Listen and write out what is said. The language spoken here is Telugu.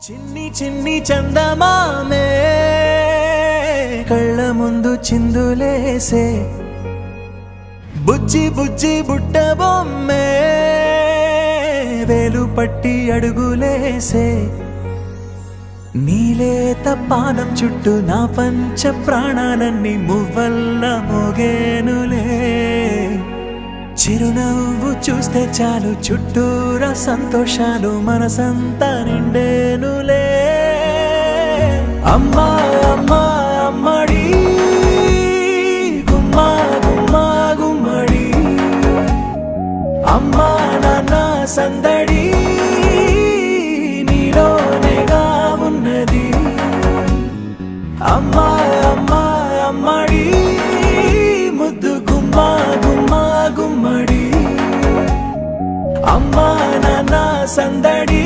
చిన్ని చిన్ని చందమామే కళ్ళ ముందు చిందులేసే బుజ్జి బుజ్జి బుట్ట బొమ్మే వేలు పట్టి అడుగులేసే నీలేత పానం చుట్టూ నా పంచ ప్రాణాలన్నీ మువ్వల్ల మోగేనులే చిరునవ్వు చూస్తే చాలు చుట్టూరా సంతోషాలు మనసంతా నిండేనులే అమ్మా అమ్మా అమ్మడి గుమ్మా గుమ్మా గుమ్మడి అమ్మా నాన్న సందడి నీలోనేగా ఉన్నది అమ్మా అమ్మా అమ్మడి ముద్దు గుమ్మా గుమ్మా గుమ్మడి అమ్మా నాన్న సందడి